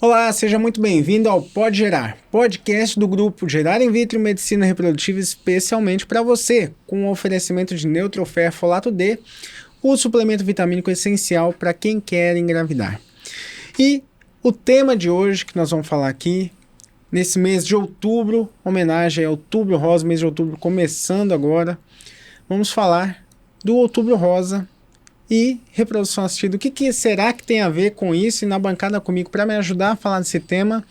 Olá, seja muito bem-vindo ao Pode Gerar, podcast do grupo Gerar In Vitro Medicina Reprodutiva especialmente para você, com o oferecimento de Neutrofer Folato D, o suplemento vitamínico essencial para quem quer engravidar. E o tema de hoje que nós vamos falar aqui, nesse mês de outubro, homenagem ao Outubro Rosa, mês de outubro começando agora, vamos falar do Outubro Rosa e reprodução assistida. O que será que tem a ver com isso? E na bancada comigo, para me ajudar a falar desse tema,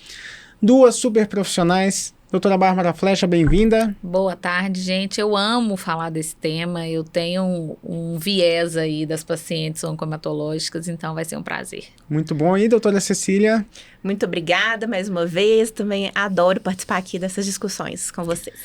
duas super profissionais. Doutora Bárbara Flecha, bem-vinda. Boa tarde, gente. Eu amo falar desse tema. Eu tenho um viés aí das pacientes oncohematológicas, então vai ser um prazer. Muito bom. E doutora Cecília? Muito obrigada mais uma vez. Também adoro participar aqui dessas discussões com vocês.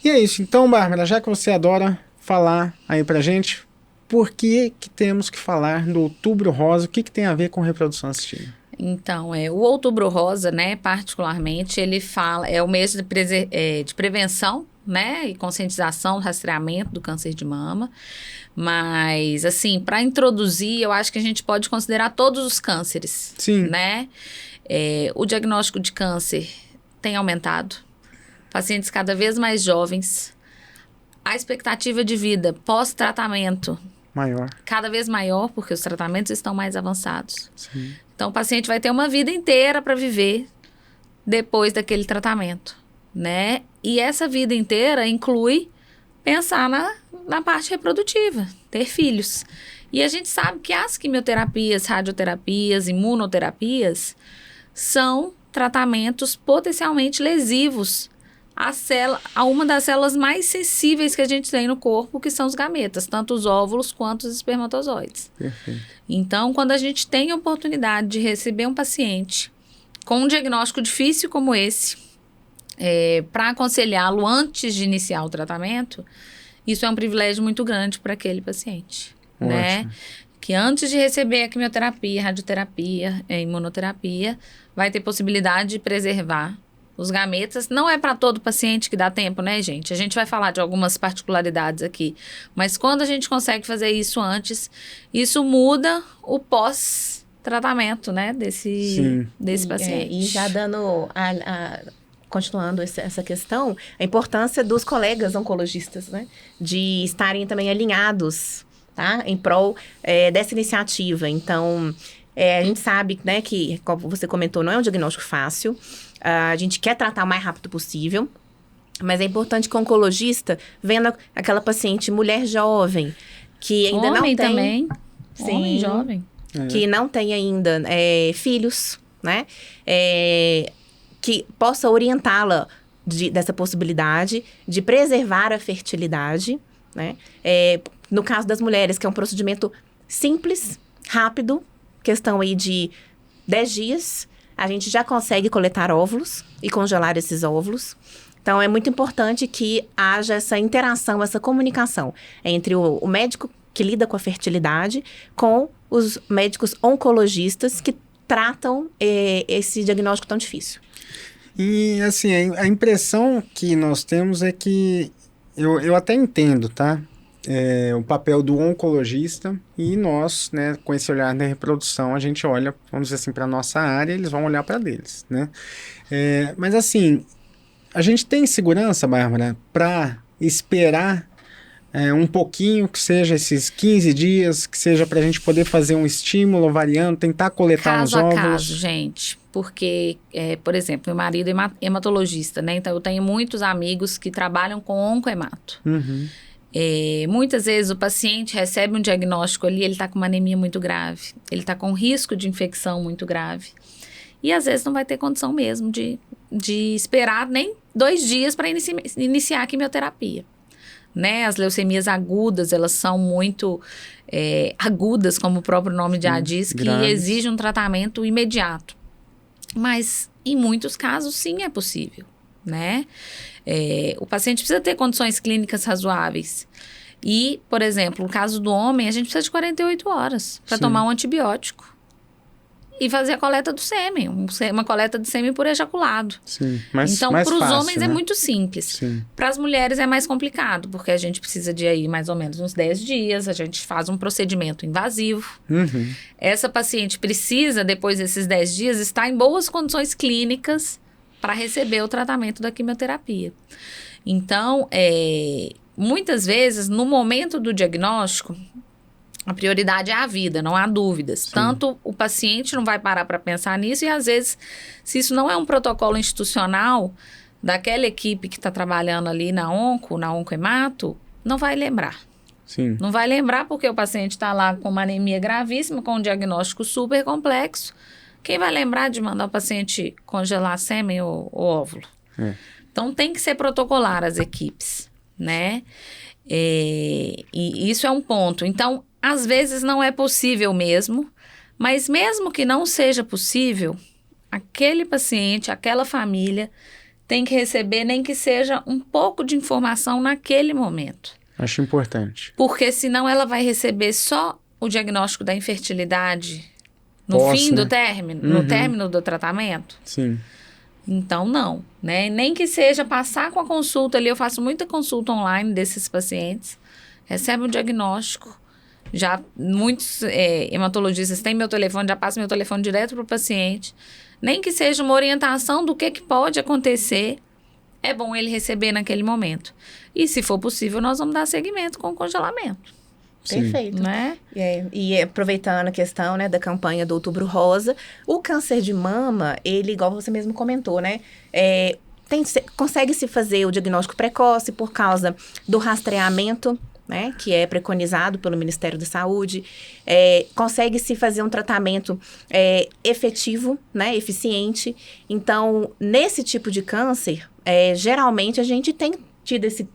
E é isso. Então, Bárbara, já que você adora falar aí pra gente, por que temos que falar do Outubro Rosa? O que tem a ver com reprodução assistida? Então, o Outubro Rosa, né, particularmente, ele fala, é o mês de prevenção, né, e conscientização, rastreamento do câncer de mama. Mas, assim, para introduzir, eu acho que a gente pode considerar todos os cânceres. Sim. Né? O diagnóstico de câncer tem aumentado. Pacientes cada vez mais jovens. A expectativa de vida pós-tratamento maior. Cada vez maior, porque os tratamentos estão mais avançados. Sim. Então, o paciente vai ter uma vida inteira para viver depois daquele tratamento, né? E essa vida inteira inclui pensar na parte reprodutiva, ter filhos. E a gente sabe que as quimioterapias, radioterapias, imunoterapias são tratamentos potencialmente lesivos a uma das células mais sensíveis que a gente tem no corpo, que são os gametas, tanto os óvulos quanto os espermatozoides. Perfeito. Então, quando a gente tem a oportunidade de receber um paciente com um diagnóstico difícil como esse, para aconselhá-lo antes de iniciar o tratamento, isso é um privilégio muito grande para aquele paciente. Ótimo. Né? Que antes de receber a quimioterapia, radioterapia, imunoterapia, vai ter possibilidade de preservar os gametas. Não é para todo paciente que dá tempo, né, gente? A gente vai falar de algumas particularidades aqui. Mas quando a gente consegue fazer isso antes, isso muda o pós-tratamento, né, desse paciente. E já dando continuando essa questão, a importância dos colegas oncologistas, né? De estarem também alinhados, tá? Em prol dessa iniciativa. Então, a gente sabe, né, que, como você comentou, não é um diagnóstico fácil. A gente quer tratar o mais rápido possível, mas é importante que o oncologista vendo aquela paciente mulher jovem, que ainda não tem... também. Sim, Homem jovem. Que não tem ainda filhos, né? Que possa orientá-la dessa possibilidade de preservar a fertilidade, né? No caso das mulheres, que é um procedimento simples, rápido, questão aí de 10 dias, a gente já consegue coletar óvulos e congelar esses óvulos. Então, é muito importante que haja essa interação, essa comunicação entre o médico que lida com a fertilidade com os médicos oncologistas que tratam esse diagnóstico tão difícil. E, assim, a impressão que nós temos é que, eu até entendo, tá? O papel do oncologista e nós, né, com esse olhar da reprodução, a gente olha, vamos dizer assim, para a nossa área, eles vão olhar para deles, né? Mas assim, a gente tem segurança, Bárbara, para esperar um pouquinho, que seja esses 15 dias, que seja para a gente poder fazer um estímulo ovariano, tentar coletar uns óvulos? Caso a caso, gente, porque, por exemplo, meu marido é hematologista, né? Então eu tenho muitos amigos que trabalham com oncohemato. Uhum. Muitas vezes o paciente recebe um diagnóstico ali, ele está com uma anemia muito grave, ele está com um risco de infecção muito grave. E às vezes não vai ter condição mesmo de esperar nem 2 dias para iniciar a quimioterapia. Né? As leucemias agudas, elas são muito agudas, como o próprio nome já diz, que exigem um tratamento imediato. Mas em muitos casos, sim, é possível. Né? O paciente precisa ter condições clínicas razoáveis. E, por exemplo, no caso do homem, a gente precisa de 48 horas para tomar um antibiótico. e fazer a coleta do sêmen, uma coleta de sêmen por ejaculado. Sim, mas então, mais para os fácil, homens né? é muito simples. Para as mulheres é mais complicado, porque a gente precisa de aí mais ou menos uns 10 dias, a gente faz um procedimento invasivo. Uhum. Essa paciente precisa, depois desses 10 dias, estar em boas condições clínicas para receber o tratamento da quimioterapia. Então, muitas vezes, no momento do diagnóstico, a prioridade é a vida, não há dúvidas. Sim. Tanto o paciente não vai parar para pensar nisso e, às vezes, se isso não é um protocolo institucional daquela equipe que está trabalhando ali na oncohemato, não vai lembrar. Sim. Não vai lembrar porque o paciente está lá com uma anemia gravíssima, com um diagnóstico super complexo. Quem vai lembrar de mandar o paciente congelar sêmen ou óvulo? Então, tem que ser protocolar as equipes, né? E isso é um ponto. Então, às vezes não é possível mesmo, mas mesmo que não seja possível, aquele paciente, aquela família tem que receber nem que seja um pouco de informação naquele momento. Acho importante. Porque senão ela vai receber só o diagnóstico da infertilidade no fim do término, no término do tratamento. Sim. Então, não, né? Nem que seja passar com a consulta ali, eu faço muita consulta online desses pacientes, recebe um diagnóstico, já muitos hematologistas têm meu telefone, já passam meu telefone direto para o paciente, nem que seja uma orientação do que pode acontecer, é bom ele receber naquele momento. E se for possível, nós vamos dar seguimento com o congelamento. Sim. Perfeito. Né? E aproveitando a questão, né, da campanha do Outubro Rosa, o câncer de mama, ele, igual você mesmo comentou, né, consegue-se fazer o diagnóstico precoce por causa do rastreamento, né, que é preconizado pelo Ministério da Saúde, consegue-se fazer um tratamento efetivo, né, eficiente. Então, nesse tipo de câncer, geralmente a gente tem tido esse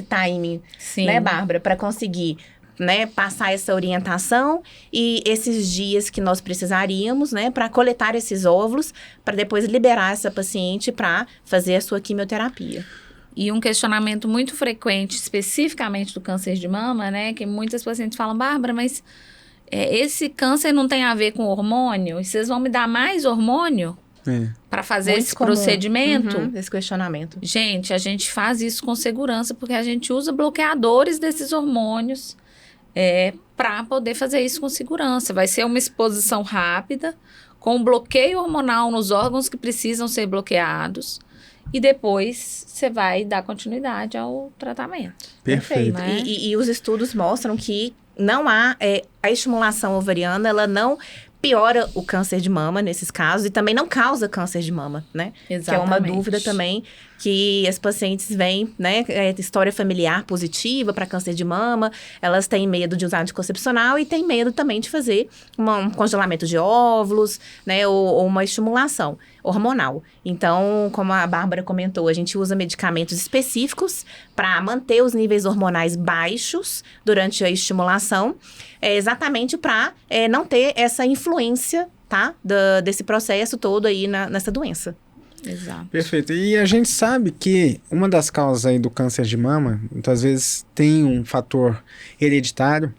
timing, Sim. né, Bárbara, para conseguir, né, passar essa orientação e esses dias que nós precisaríamos, né, para coletar esses óvulos, para depois liberar essa paciente para fazer a sua quimioterapia. E um questionamento muito frequente, especificamente do câncer de mama, né, que muitas pacientes falam, Bárbara, mas esse câncer não tem a ver com hormônio? E vocês vão me dar mais hormônio para fazer Muito esse comum. procedimento? Esse questionamento. Gente, a gente faz isso com segurança porque a gente usa bloqueadores desses hormônios para poder fazer isso com segurança. Vai ser uma exposição rápida, com um bloqueio hormonal nos órgãos que precisam ser bloqueados. E depois você vai dar continuidade ao tratamento. Perfeito. Né? E os estudos mostram que não há... a estimulação ovariana, ela não piora o câncer de mama nesses casos e também não causa câncer de mama, né? Exatamente. Que é uma dúvida também que as pacientes vêm, né? História familiar positiva para câncer de mama, elas têm medo de usar anticoncepcional e têm medo também de fazer um congelamento de óvulos, né? Ou uma estimulação hormonal. Então, como a Bárbara comentou, a gente usa medicamentos específicos para manter os níveis hormonais baixos durante a estimulação, exatamente para não ter essa influência, tá? Desse processo todo aí nessa doença. Exato. Perfeito. E a gente sabe que uma das causas aí do câncer de mama, muitas vezes tem um fator hereditário,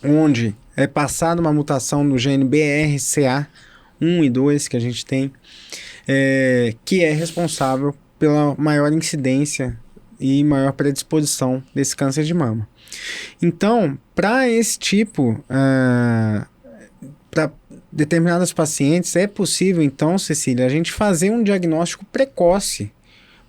onde é passada uma mutação no gene BRCA1 e 2 que a gente tem, que é responsável pela maior incidência e maior predisposição desse câncer de mama. Então, para esse tipo, para determinadas pacientes, é possível, então, Cecília, a gente fazer um diagnóstico precoce,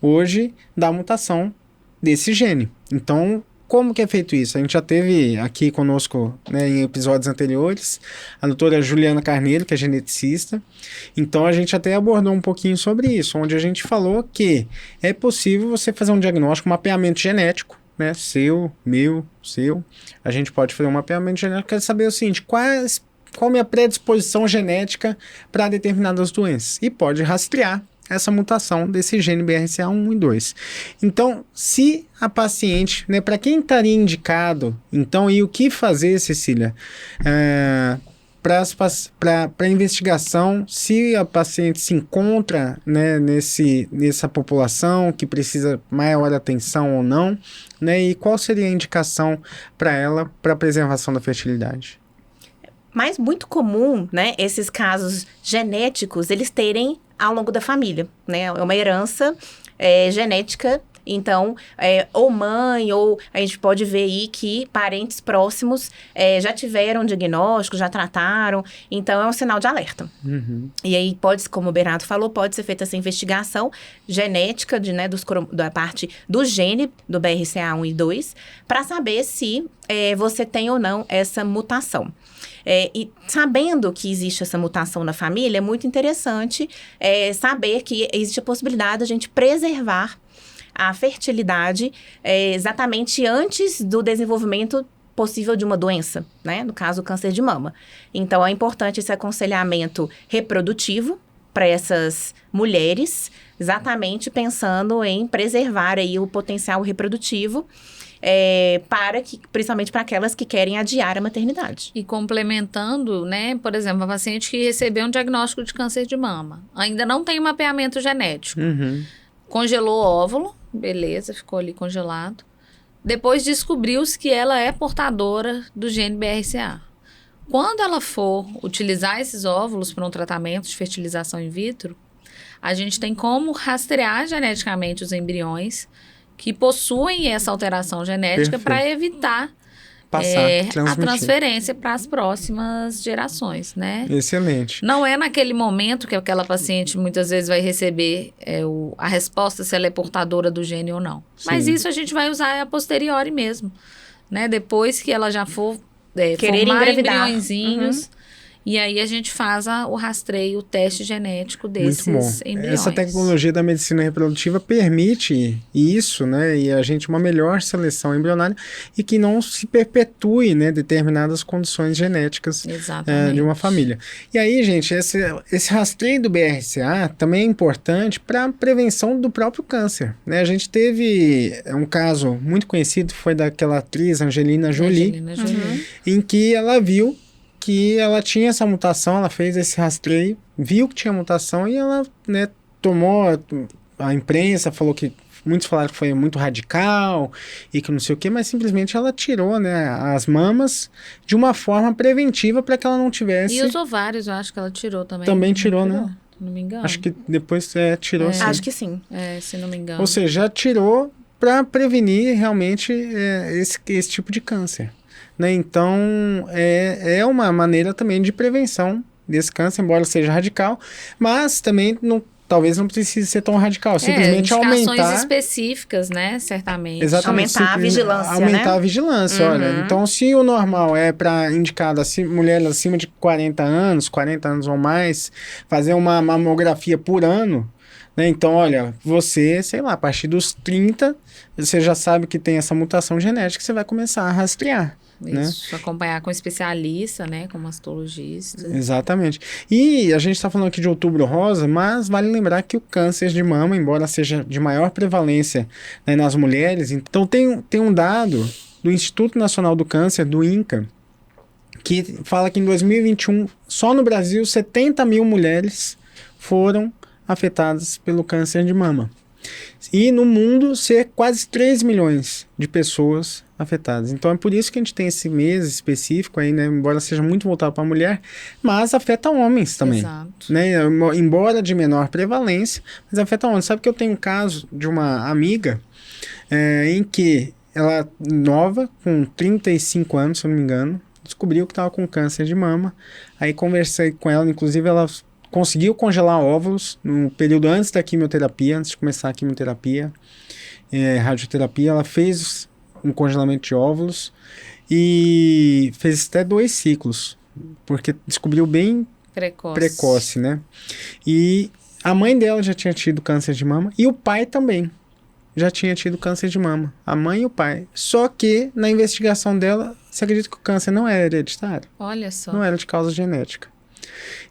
hoje, da mutação desse gene. Então, como que é feito isso? A gente já teve aqui conosco, né, em episódios anteriores, a doutora Juliana Carneiro, que é geneticista. Então, a gente até abordou um pouquinho sobre isso, onde a gente falou que é possível você fazer um diagnóstico, um mapeamento genético, né, seu, meu, seu. A gente pode fazer um mapeamento genético para saber o seguinte, qual a minha predisposição genética para determinadas doenças. E pode rastrear essa mutação desse gene BRCA1 e 2. Então, se a paciente, né, para quem estaria indicado, então, e o que fazer, Cecília, para a investigação, se a paciente se encontra, né, nessa população que precisa maior atenção ou não, né, e qual seria a indicação para ela para a preservação da fertilidade? Mas muito comum, né, esses casos genéticos, eles terem ao longo da família, né? É uma herança genética. Então, ou mãe, ou a gente pode ver aí que parentes próximos já tiveram diagnóstico, já trataram. Então, é um sinal de alerta. Uhum. E aí, como o Bernardo falou, pode ser feita essa investigação genética da parte do gene do BRCA1 e 2, para saber se você tem ou não essa mutação. E sabendo que existe essa mutação na família, é muito interessante saber que existe a possibilidade de a gente preservar a fertilidade exatamente antes do desenvolvimento possível de uma doença, né? No caso, o câncer de mama. Então, é importante esse aconselhamento reprodutivo para essas mulheres, exatamente pensando em preservar aí o potencial reprodutivo, principalmente para aquelas que querem adiar a maternidade. E complementando, né, por exemplo, uma paciente que recebeu um diagnóstico de câncer de mama, ainda não tem mapeamento genético, congelou o óvulo, beleza, ficou ali congelado. Depois descobriu-se que ela é portadora do gene BRCA. Quando ela for utilizar esses óvulos para um tratamento de fertilização in vitro, a gente tem como rastrear geneticamente os embriões que possuem essa alteração genética para evitar a transferência para as próximas gerações, né? Excelente. Não é naquele momento que aquela paciente muitas vezes vai receber a resposta se ela é portadora do gene ou não. Sim. Mas isso a gente vai usar a posteriori mesmo, né? Depois que ela já for querer formar engravidar. embriõezinhos. E aí a gente faz o rastreio, o teste genético desses embriões. Essa tecnologia da medicina reprodutiva permite isso, né? E a gente uma melhor seleção embrionária e que não se perpetue, né, determinadas condições genéticas de uma família. E aí, gente, esse rastreio do BRCA também é importante para a prevenção do próprio câncer, né? A gente teve um caso muito conhecido, foi daquela atriz Angelina Jolie. Em que ela viu que ela tinha essa mutação, ela fez esse rastreio, viu que tinha mutação e ela, né, tomou, a imprensa falou que, muitos falaram que foi muito radical e que não sei o que, mas simplesmente ela tirou, né, as mamas de uma forma preventiva para que ela não tivesse... E os ovários, eu acho que ela tirou também. Também tirou, né? Se não me engano. Acho que depois tirou, sim. Acho que sim. Se não me engano. Ou seja, já tirou para prevenir realmente esse tipo de câncer. Né? Então, é uma maneira também de prevenção desse câncer, embora seja radical, mas também talvez não precise ser tão radical, simplesmente aumentar... específicas, né, certamente. Exatamente. Aumentar a vigilância, aumentar a vigilância, olha. Então, se o normal é para indicado mulheres acima de 40 anos ou mais, fazer uma mamografia por ano, né? Então, olha, você, sei lá, a partir dos 30, você já sabe que tem essa mutação genética, você vai começar a rastrear. Isso, né? Acompanhar com especialista, né, com mastologista. Exatamente. E a gente está falando aqui de Outubro Rosa, mas vale lembrar que o câncer de mama, embora seja de maior prevalência, né, nas mulheres, então tem um dado do Instituto Nacional do Câncer, do INCA, que fala que em 2021, só no Brasil, 70 mil mulheres foram afetadas pelo câncer de mama. E no mundo, ser quase 3 milhões de pessoas afetadas. Então é por isso que a gente tem esse mês específico aí, né? Embora seja muito voltado para a mulher, mas afeta homens também. Exato. Né? Embora de menor prevalência, mas afeta homens. Sabe que eu tenho um caso de uma amiga em que ela, nova, com 35 anos, se eu não me engano, descobriu que estava com câncer de mama. Aí conversei com ela, inclusive ela conseguiu congelar óvulos no período antes da quimioterapia, antes de começar a quimioterapia, radioterapia. Ela fez um congelamento de óvulos e fez até 2 ciclos, porque descobriu bem precoce, né? E a mãe dela já tinha tido câncer de mama e o pai também já tinha tido câncer de mama, a mãe e o pai. Só que na investigação dela, você acredita que o câncer não era hereditário? Olha só. Não era de causa genética.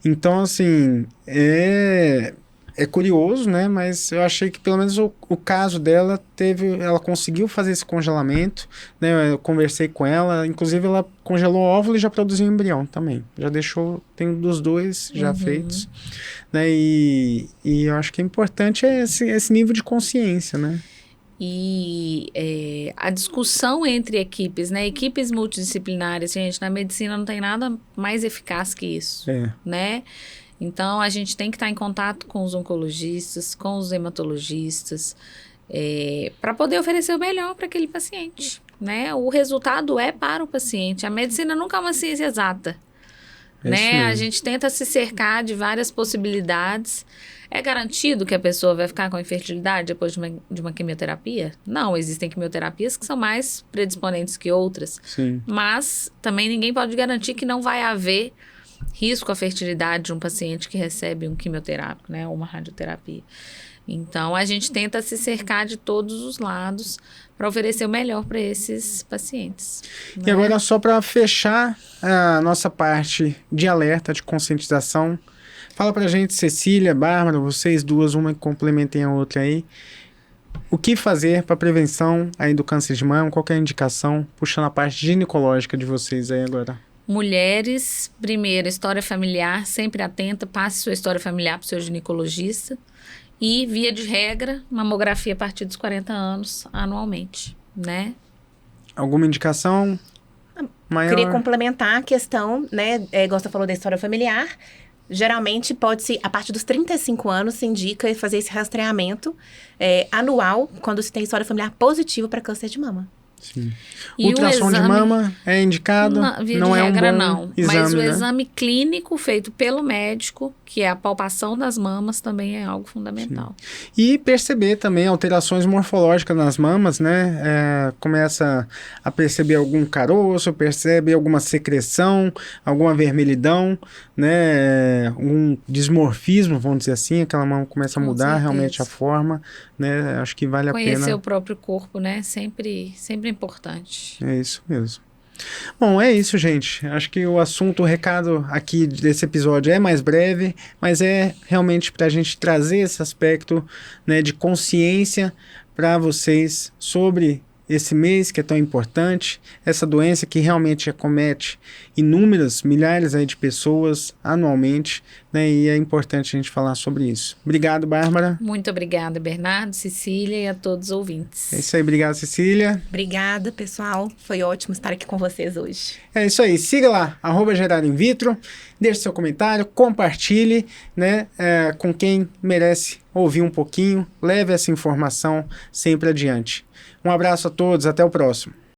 Então, assim, é curioso, né? Mas eu achei que pelo menos o caso dela ela conseguiu fazer esse congelamento, né? Eu conversei com ela, inclusive ela congelou o óvulo e já produziu embrião também. Já deixou, tem dos 2 já feitos, né? E eu acho que é importante esse nível de consciência, né? E a discussão entre equipes, né? Equipes multidisciplinares, gente, na medicina não tem nada mais eficaz que isso, né? Então, a gente tem que estar em contato com os oncologistas, com os hematologistas, para poder oferecer o melhor para aquele paciente, né? O resultado é para o paciente. A medicina nunca é uma ciência exata, né? A gente tenta se cercar de várias possibilidades. É garantido que a pessoa vai ficar com infertilidade depois de uma quimioterapia? Não, existem quimioterapias que são mais predisponentes que outras. Sim. Mas também ninguém pode garantir que não vai haver risco à fertilidade de um paciente que recebe um quimioterápico, né? Ou uma radioterapia. Então, a gente tenta se cercar de todos os lados para oferecer o melhor para esses pacientes. E né? agora, só para fechar a nossa parte de alerta, de conscientização, fala pra gente, Cecília, Bárbara, vocês duas, uma que complementem a outra aí. O que fazer para prevenção aí do câncer de mama? Qual que é a indicação? Puxando a parte ginecológica de vocês aí agora. Mulheres, primeiro, história familiar, sempre atenta, passe sua história familiar para o seu ginecologista. E, via de regra, mamografia a partir dos 40 anos, anualmente, né? Alguma indicação maior? Queria complementar a questão, né? Igual você falou da história familiar. Geralmente, pode-se, a partir dos 35 anos, se indica fazer esse rastreamento anual, quando se tem história familiar positiva para câncer de mama. Sim. E ultrassom de mama é indicado? Via não de é regra, um bom não. exame, Mas o né? exame clínico feito pelo médico, que é a palpação das mamas, também é algo fundamental. Sim. E perceber também alterações morfológicas nas mamas, né? Começa a perceber algum caroço, percebe alguma secreção, alguma vermelhidão, né? Um dismorfismo, vamos dizer assim, aquela mama começa a Com mudar certeza. realmente a forma, né? Acho que vale a Conhecer pena. o próprio corpo, né? Sempre importante. É isso mesmo. Bom, é isso, gente. Acho que o assunto, o recado aqui desse episódio é mais breve, mas é realmente para a gente trazer esse aspecto, né, de consciência para vocês sobre esse mês que é tão importante, essa doença que realmente acomete inúmeras, milhares aí de pessoas anualmente, né, e é importante a gente falar sobre isso. Obrigado, Bárbara. Muito obrigada, Bernardo, Cecília e a todos os ouvintes. É isso aí, obrigado, Cecília. Obrigada, pessoal. Foi ótimo estar aqui com vocês hoje. É isso aí, siga lá, @GerarInVitro, deixe seu comentário, compartilhe, né, com quem merece ouvir um pouquinho, leve essa informação sempre adiante. Um abraço a todos, até o próximo.